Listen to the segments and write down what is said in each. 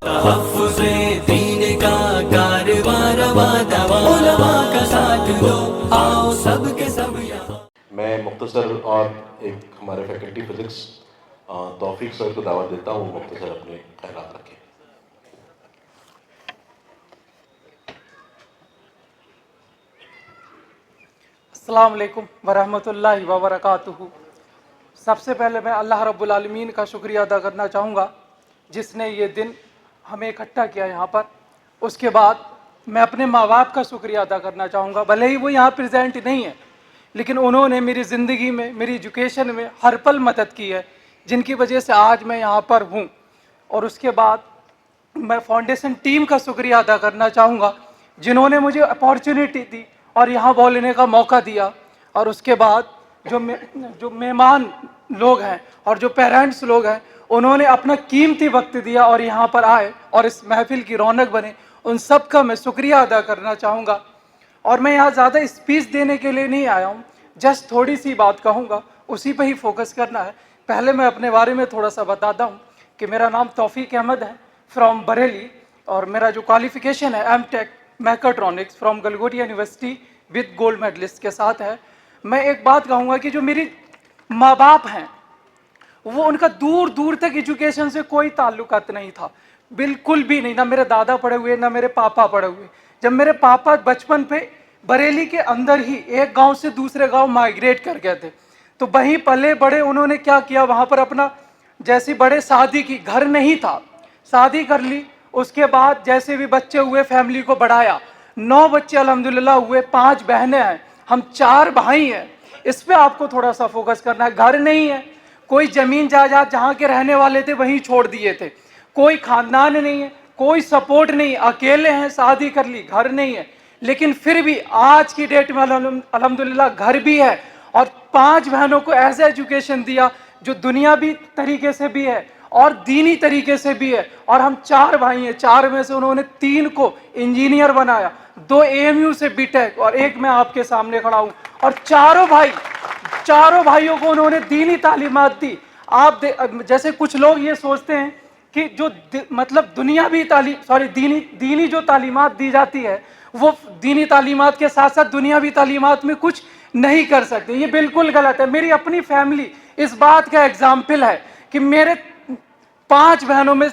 تحفظ دین کا کاروبار علماء کا ساتھ دو، آؤ سب کے سب یہاں۔ میں مختصر اور ایک ہمارے فیکلٹی فزکس توفیق سر کو دعوت دیتا ہوں، مختصر اپنے خیالات رکھیں۔ السلام علیکم ورحمۃ اللہ وبرکاتہ۔ سب سے پہلے میں اللہ رب العالمین کا شکریہ ادا کرنا چاہوں گا جس نے یہ دن ہمیں اکٹھا کیا یہاں پر۔ اس کے بعد میں اپنے ماں باپ کا شکریہ ادا کرنا چاہوں گا، بھلے ہی وہ یہاں پریزنٹ نہیں ہے لیکن انہوں نے میری زندگی میں، میری ایجوکیشن میں ہر پل مدد کی ہے، جن کی وجہ سے آج میں یہاں پر ہوں۔ اور اس کے بعد میں فاؤنڈیشن ٹیم کا شکریہ ادا کرنا چاہوں گا جنہوں نے مجھے اپارچونیٹی دی اور یہاں بولنے کا موقع دیا۔ اور اس کے بعد جو مہمان لوگ ہیں اور جو پیرنٹس لوگ ہیں، انہوں نے اپنا قیمتی وقت دیا اور یہاں پر آئے اور اس محفل کی رونق بنے، ان سب کا میں شکریہ ادا کرنا چاہوں گا۔ اور میں یہاں زیادہ اسپیچ دینے کے لیے نہیں آیا ہوں، جسٹ تھوڑی سی بات کہوں گا، اسی پہ ہی فوکس کرنا ہے۔ پہلے میں اپنے بارے میں تھوڑا سا بتاتا ہوں کہ میرا نام توفیق احمد ہے، فرام بریلی، اور میرا جو کوالیفیکیشن ہے M Tech mechatronics from Galgotias University with gold medalist کے ساتھ ہے۔ میں ایک بات کہوں گا کہ جو میری ماں باپ ہیں وہ ان کا دور دور تک ایجوکیشن سے کوئی تعلقات نہیں تھا، بالکل بھی نہیں، نہ میرے دادا پڑھے ہوئے نہ میرے پاپا پڑھے ہوئے۔ جب میرے پاپا بچپن پہ بریلی کے اندر ہی ایک گاؤں سے دوسرے گاؤں مائگریٹ کر گئے تھے، تو وہیں پلے بڑے، انہوں نے کیا کیا وہاں پر اپنا جیسی بڑے شادی کی، گھر نہیں تھا، شادی کر لی۔ اس کے بعد جیسے بھی بچے ہوئے فیملی کو بڑھایا، 9 بچے الحمدللہ ہوئے، 5 بہنیں ہیں، ہم 4 بھائی ہیں۔ اس پہ آپ کو تھوڑا سا فوکس کرنا ہے۔ گھر نہیں ہے، کوئی زمین جائیداد جہاں کے رہنے والے تھے وہیں چھوڑ دیے تھے، کوئی خاندان نہیں ہے، کوئی سپورٹ نہیں، اکیلے ہیں، شادی کر لی، گھر نہیں ہے۔ لیکن پھر بھی آج کی ڈیٹ میں الحمدللہ گھر بھی ہے اور 5 بہنوں کو ایسا ایجوکیشن دیا جو دنیاوی طریقے سے بھی ہے اور دینی طریقے سے بھی ہے۔ اور ہم 4 بھائی ہیں، 4 میں سے انہوں نے 3 کو انجینئر بنایا، 2 AMU سے بی ٹیک اور ایک میں آپ کے سامنے کھڑا ہوں۔ اور چاروں بھائیوں کو انہوں نے دینی تعلیمات دی۔ آپ جیسے کچھ لوگ یہ سوچتے ہیں کہ جو مطلب دنیاوی دینی جو تعلیمات دی جاتی ہے وہ دینی تعلیمات کے ساتھ ساتھ دنیاوی تعلیمات میں کچھ نہیں کر سکتے، یہ بالکل غلط ہے۔ میری اپنی فیملی اس بات کا ایگزامپل ہے کہ میرے 5 بہنوں میں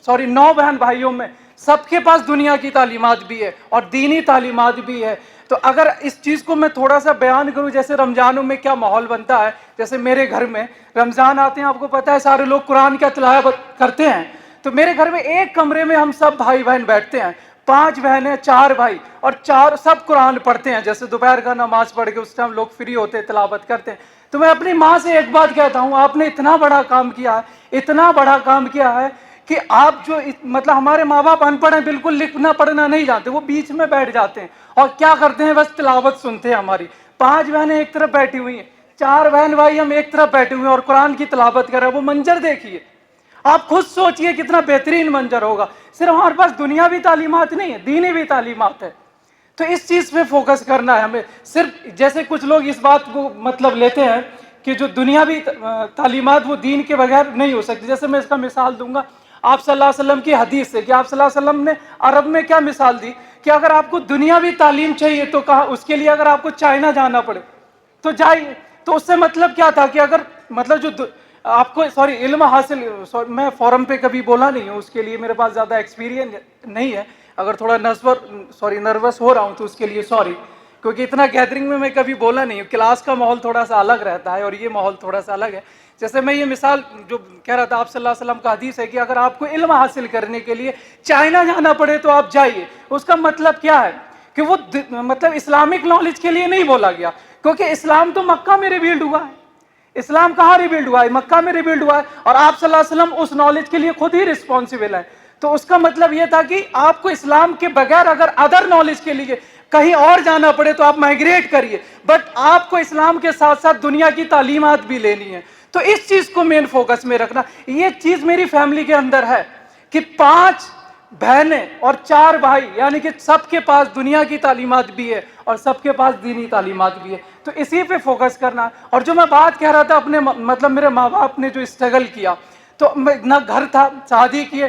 9 بہن بھائیوں میں سب کے پاس دنیا کی تعلیمات بھی ہے اور دینی تعلیمات بھی ہے۔ تو اگر اس چیز کو میں تھوڑا سا بیان کروں، جیسے رمضانوں میں کیا ماحول بنتا ہے، جیسے میرے گھر میں رمضان آتے ہیں، آپ کو پتہ ہے سارے لوگ قرآن کا تلاوت کرتے ہیں، تو میرے گھر میں ایک کمرے میں ہم سب بھائی بہن بیٹھتے ہیں، 5 بہنیں 4 بھائی، اور 4 سب قرآن پڑھتے ہیں۔ جیسے دوپہر کا نماز پڑھ کے اس ٹائم لوگ فری ہوتے ہیں، تلاوت کرتے ہیں۔ تو میں اپنی ماں سے ایک بات کہتا ہوں، آپ نے اتنا بڑا کام کیا ہے، اتنا بڑا کام کیا ہے کہ آپ جو مطلب ہمارے ماں باپ ان پڑھ ہیں، بالکل لکھنا پڑھنا نہیں جانتے، وہ بیچ میں بیٹھ جاتے ہیں اور کیا کرتے ہیں، بس تلاوت سنتے ہیں۔ ہماری 5 بہنیں ایک طرف بیٹھی ہوئی ہیں، 4 بہن بھائی ہم ایک طرف بیٹھے ہوئے ہیں اور قرآن کی تلاوت کر رہے ہیں۔ وہ منظر دیکھیے، آپ خود سوچئے کتنا بہترین منظر ہوگا۔ صرف ہمارے پاس دنیاوی تعلیمات نہیں ہے، دینی بھی تعلیمات ہے۔ تو اس چیز پہ فوکس کرنا ہے ہمیں۔ صرف جیسے کچھ لوگ اس بات کو مطلب لیتے ہیں کہ جو دنیاوی تعلیمات وہ دین کے بغیر نہیں ہو سکتی۔ جیسے میں اس کا مثال دوں گا آپ صلی اللہ علیہ وسلم کی حدیث سے، کہ آپ صلی اللہ علیہ وسلم نے عرب میں کیا مثال دی کہ اگر آپ کو دنیاوی تعلیم چاہیے تو کہا اس کے لیے اگر آپ کو چائنا جانا پڑے تو جائیے۔ تو اس سے مطلب کیا تھا کہ اگر مطلب جو آپ کو علم حاصل، میں فورم پہ کبھی بولا نہیں ہوں، اس کے لیے میرے پاس زیادہ ایکسپیرینس نہیں ہے، اگر تھوڑا نروس ہو رہا ہوں تو اس کے لیے سوری، کیونکہ اتنا گیدرنگ میں کبھی بولا نہیں ہوں۔ کلاس کا ماحول تھوڑا سا الگ رہتا ہے اور یہ ماحول تھوڑا سا الگ ہے۔ جیسے میں یہ مثال جو کہہ رہا تھا، آپ صلی اللہ علیہ وسلم کا حدیث ہے کہ اگر آپ کو علم حاصل کرنے کے لیے چائنا جانا پڑے تو آپ جائیے۔ اس کا مطلب کیا ہے کہ وہ مطلب اسلامک نالج کے لیے نہیں بولا گیا، کیونکہ اسلام تو مکہ میں ریویلڈ ہوا ہے۔ اسلام کہاں ریبلڈ ہوا ہے؟ مکہ میں ریبلڈ ہوا ہے، اور آپ صلی اللہ علیہ وسلم اس نالج کے لیے خود ہی رسپانسیبل ہے۔ تو اس کا مطلب یہ تھا کہ آپ کو اسلام کے بغیر اگر ادر نالج کے لیے کہیں اور جانا پڑے تو آپ مائگریٹ کریے، بٹ آپ کو اسلام کے ساتھ ساتھ دنیا کی تعلیمات بھی لینی ہے۔ تو اس چیز کو مین فوکس میں رکھنا، یہ چیز میری فیملی کے اندر ہے کہ 5 بہنیں اور 4 بھائی، یعنی کہ سب کے پاس دنیا کی تعلیمات بھی ہے اور سب کے پاس دینی تعلیمات بھی ہے۔ تو اسی پہ فوکس کرنا۔ اور جو میں بات کہہ رہا تھا اپنے مطلب میرے ماں باپ نے جو اسٹرگل کیا، تو نہ گھر تھا، شادی کیے،